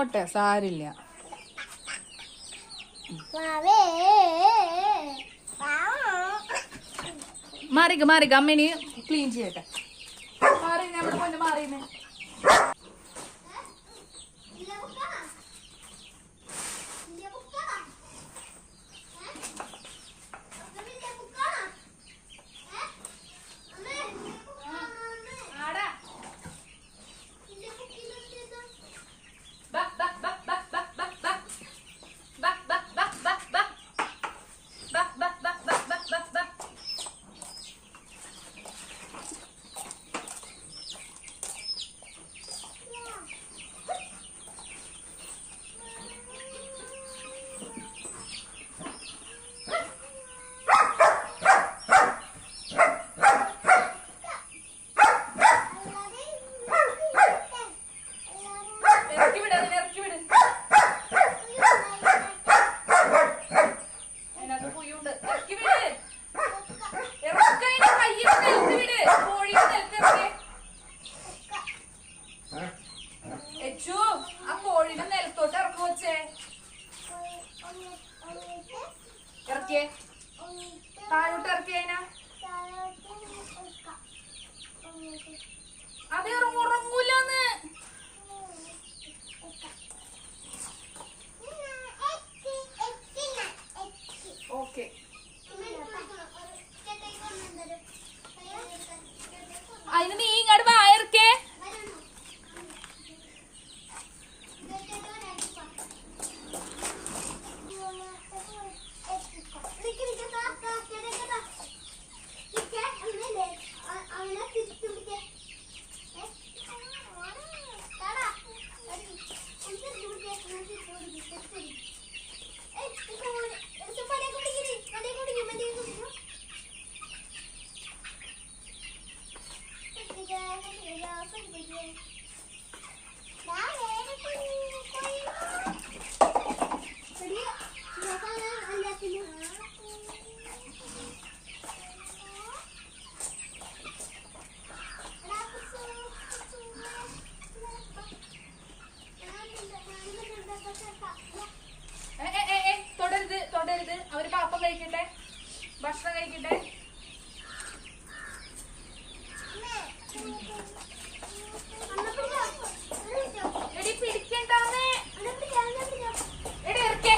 പോട്ടെ, സാരില്ല. മാറിക്ക് മാറിക്ക്, അമ്മേന് ക്ലീൻ ചെയ്യട്ടെ. മാറി നമ്മുടെ പോലെ മാറിയുന്നേ. താഴോട്ട് ഇറക്കിയതിനാ അത് ഉറങ്ങൂലെന്ന്. ഓക്കെ അതിന് നീ ഇങ്ങോട്ട് വായർക്കേ. തൊടരുത് തൊടരുത്, അവര് പാപ്പം കഴിക്കട്ടെ, ഭക്ഷണം കഴിക്കട്ടെ. എടി പിടിക്കണ്ടാന്നേ, എടി ഇറക്കേ.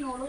നോളൂ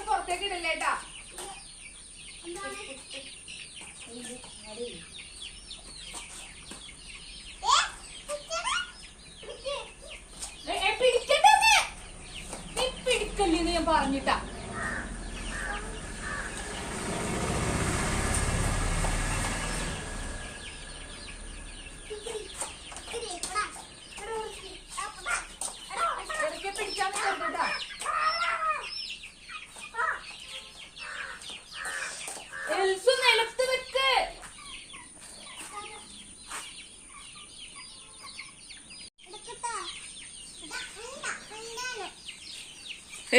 പുറത്തേക്ക് ഇടല്ലേട്ടാ. പിടിക്കല്ലേന്ന് ഞാൻ പറഞ്ഞിട്ടാ.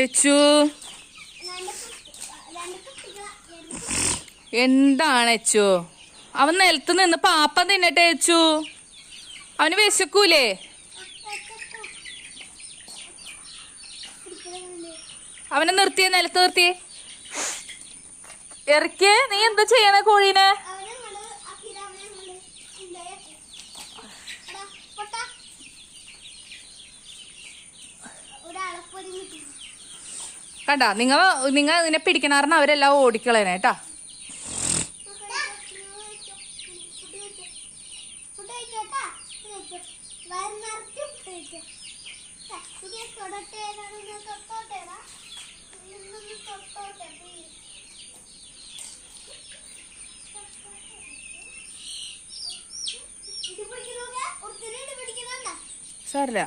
എച്ചു എന്താണ് എച്ചു? അവൻ നിലത്ത് നിന്ന് പാപ്പം തിന്നട്ടെ എച്ചു. അവന് വിശക്കൂലേ? അവനെ നിർത്തിയേ, നിലത്ത് നിർത്തിയേ. ഇറക്കിയേ. നീ എന്താ ചെയ്യണേ കോഴീനെ? കണ്ടാ, നിങ്ങ ഇതിനെ പിടിക്കണാറിന് അവരെല്ലാം ഓടിക്കളയണേ കേട്ടാ. സാരില്ല.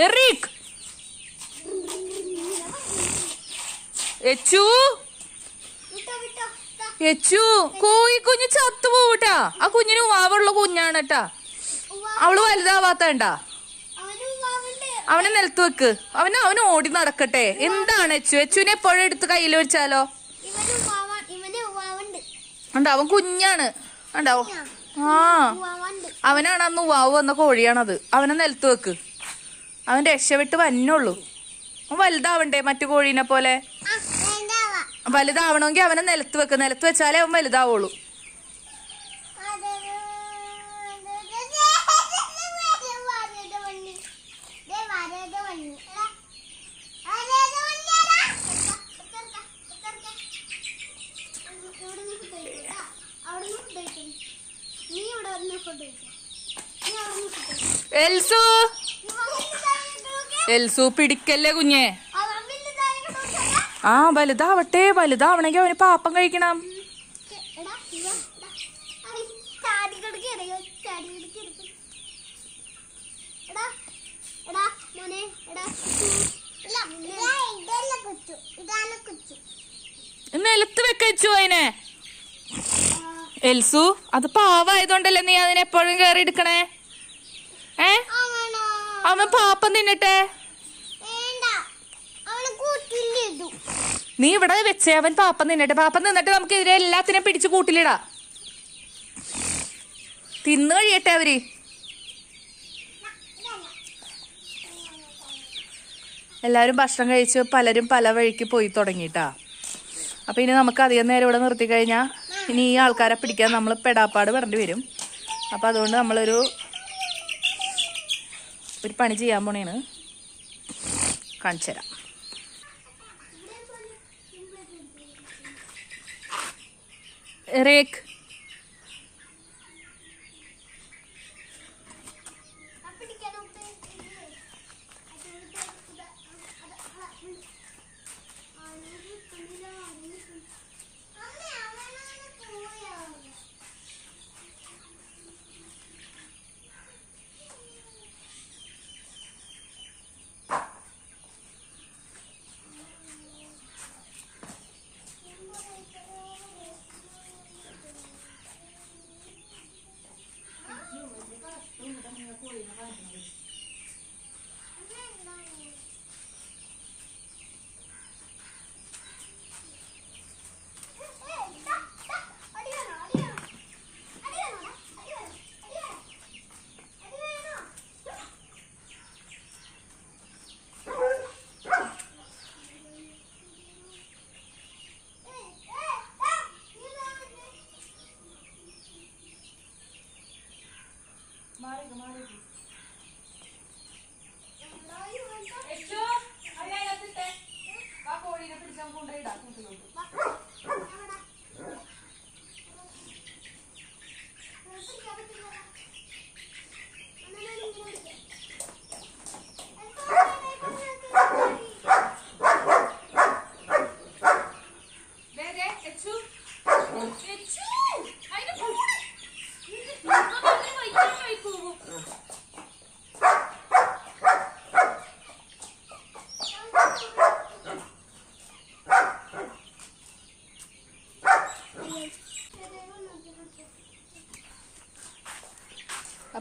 എറിക് എച്ചു എച്ചു കോഴി കുഞ്ഞ് ചത്തു പോവട്ടാ. ആ കുഞ്ഞിന് ഉവാവുള്ള കുഞ്ഞാണ് കേട്ടാ. അവള് വലുതാവാത്തണ്ടാ. അവനെ നിലത്ത് വെക്ക്. അവന് ഓടി നടക്കട്ടെ. എന്താണ് എച്ചു? എച്ചുവിനെ എപ്പോഴും എടുത്ത് കയ്യിൽ വെച്ചാലോ? ഉണ്ടോ? അവൻ കുഞ്ഞാണ്. ഉണ്ടാവോ? ആ, അവനാണ് അന്ന് ഉവാവ് വന്ന കോഴിയാണത്. അവനെ നിലത്ത് വെക്ക്. അവൻ രക്ഷപ്പെട്ട് വന്നുള്ളൂ. വലുതാവണ്ടേ മറ്റു കോഴീനെ പോലെ? വലുതാവണമെങ്കിൽ അവനെ നിലത്ത് വെക്ക്. നിലത്ത് വെച്ചാലേ അവൻ വലുതാവുള്ളൂ. എൽസു എൽസു പിടിക്കല്ലേ കുഞ്ഞെ. ആ, വലുതാവട്ടെ. വലുതാവണമെങ്കിൽ അവന് പാപ്പം കഴിക്കണം. നിലത്ത് വെക്കച്ചു അതിനെ. എൽസു, അത് പാവായതുകൊണ്ടല്ലേ നീ അതിനെപ്പോഴും കേറി എടുക്കണേ? അവൻ പാപ്പം തിന്നട്ടെ. നീ ഇവിടെ വെച്ചേ. അവൻ പാപ്പം തിന്നട്ടെ. പാപ്പം തിന്നിട്ട് നമുക്ക് ഇതിനെ എല്ലാത്തിനെയും പിടിച്ച് കൂട്ടിലിടാ. തിന്നു കഴിയട്ടെ അവര്. എല്ലാവരും ഭക്ഷണം കഴിച്ച് പലരും പല വഴിക്ക് പോയി തുടങ്ങിട്ടാ. അപ്പൊ ഇനി നമുക്ക് അധികം നേരം ഇവിടെ നിർത്തി കഴിഞ്ഞാൽ ഇനി ഈ ആൾക്കാരെ പിടിക്കാൻ നമ്മൾ പെടാപ്പാട് പെടേണ്ടി വരും. അപ്പൊ അതുകൊണ്ട് നമ്മളൊരു പണി ചെയ്യാൻ പോണേണ്. കാണിച്ചു തരാം. റേക്ക്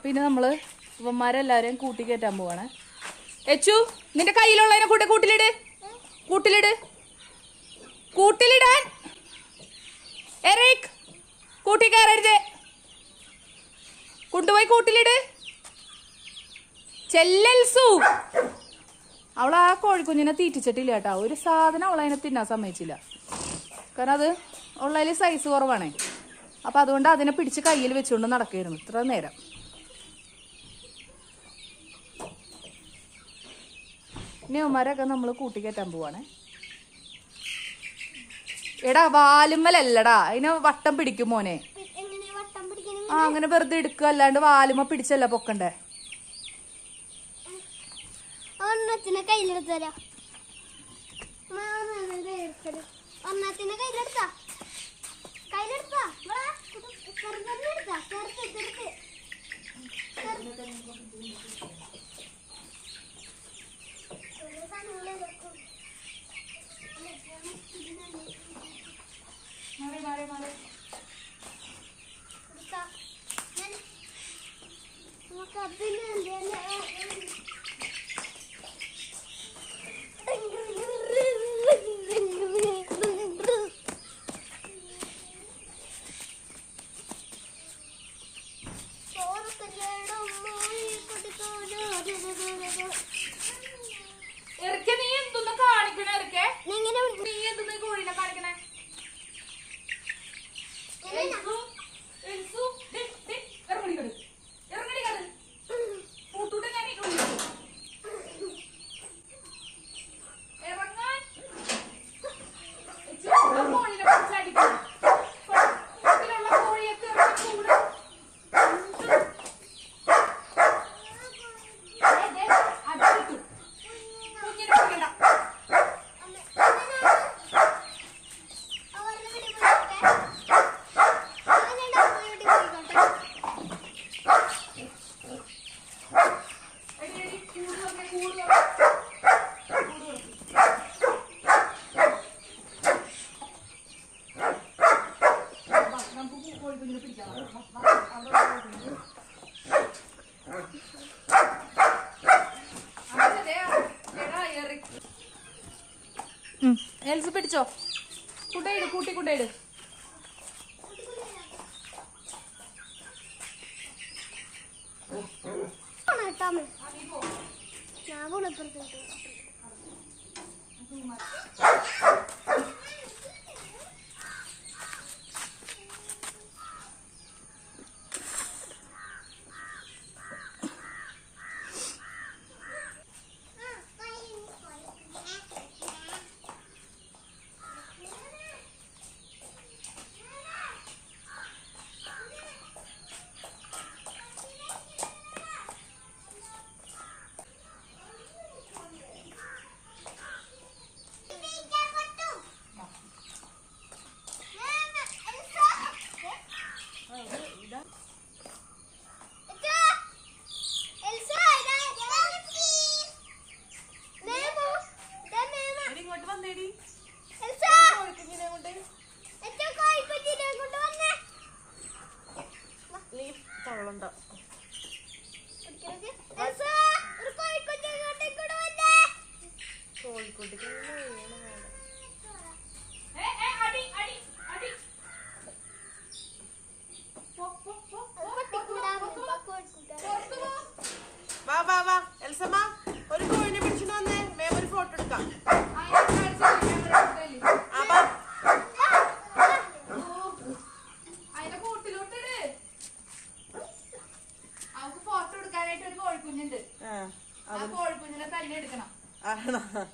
അപ്പൊ ഇനി നമ്മള് ഇവന്മാരെല്ലാരെയും കൂട്ടി കയറ്റാൻ പോവാണ്. എച്ചു നിന്റെ കയ്യിലുള്ളതിനെ കൂട്ടിലിട്, കൂട്ടിലിട്, കൂട്ടിലിടാൻ. എറിക് കൂട്ടി കയറരുത്, കൊണ്ടുപോയി കൂട്ടിലിട്. ചെല്ലൽസു അവൾ ആ കോഴിക്കുഞ്ഞിനെ തീറ്റിച്ചിട്ടില്ല കേട്ടോ. ഒരു സാധനം അവളതിനെ തിന്നാൻ സമ്മതിച്ചില്ല. കാരണം അത് ഉള്ളതിൽ സൈസ് കുറവാണേ. അപ്പം അതുകൊണ്ട് അതിനെ പിടിച്ച് കയ്യിൽ വെച്ചുകൊണ്ട് നടക്കുകയായിരുന്നു ഇത്ര നേരം. ന്യൂമാരൊക്കെ നമ്മൾ കൂട്ടിക്കയറ്റാൻ പോവാണേ. എടാ വാലുമ്മലല്ലടാ, അതിനെ വട്ടം പിടിക്കും മോനെ. ആ അങ്ങനെ വെറുതെ എടുക്കുക, അല്ലാണ്ട് വാലുമ്മ പിടിച്ചല്ല പൊക്കണ്ടേ. കയ്യിലെടുത്താ എൽസ് പിടിച്ചോ, കൊണ്ടേയിട്, കൂട്ടി കൊണ്ടേയിട്.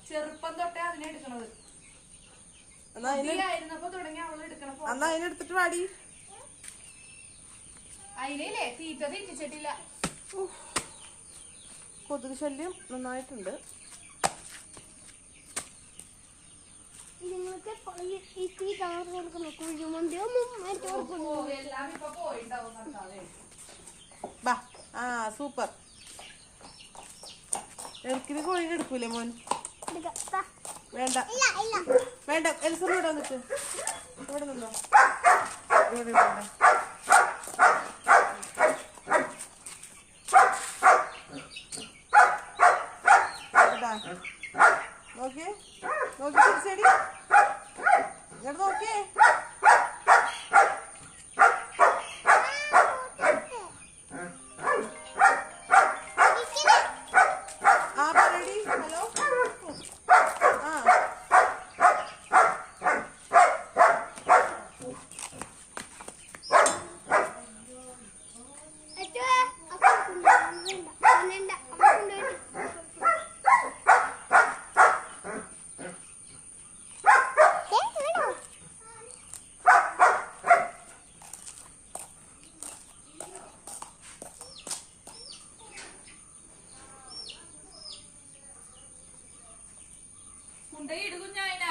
ചെറുപ്പം തൊട്ടേ അതിനെ എടുക്കണത്. തുടങ്ങി അവള് എടുക്കണം. അതിനെടുത്തിട്ട് പാടി. അതിനേ തീറ്റ തിറ്റിച്ചിട്ടില്ല. കൊതുക് ശല്യം നന്നായിട്ടുണ്ട്. സൂപ്പർ. എൽക്കിന് കോഴിനെ എടുക്കൂലേ മോൻ? വേണ്ട വേണ്ട, എൽസർ ഇവിടെ വന്നിട്ട് ഇവിടെ നിന്നോ. ഇവിടെ വേണ്ട. കൊണ്ടേ ഇട് കുഞ്ഞായന.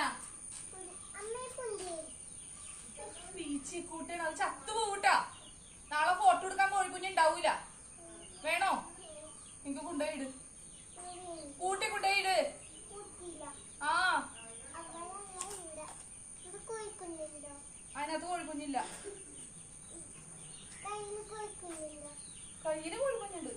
പീച്ചിക്കൂട്ടാണ് അത് ചത്തു പോവൂട്ടാ. നാളെ ഫോട്ടോ എടുക്കാൻ കോഴിക്കുഞ്ഞുണ്ടാവൂല. വേണോ? നിങ്ങക്ക് കൊണ്ടേയിട്. കൂട്ടി കൊണ്ടേയിട്. ആ അതിനകത്ത് കോഴിക്കുഞ്ഞില്ല. കയ്യില് കോഴിക്കുഞ്ഞുണ്ട്.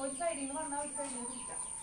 ഒരു സൈഡിൽ നിന്ന് വന്നാൽ ഒരു സൈഡിൽ നിന്ന്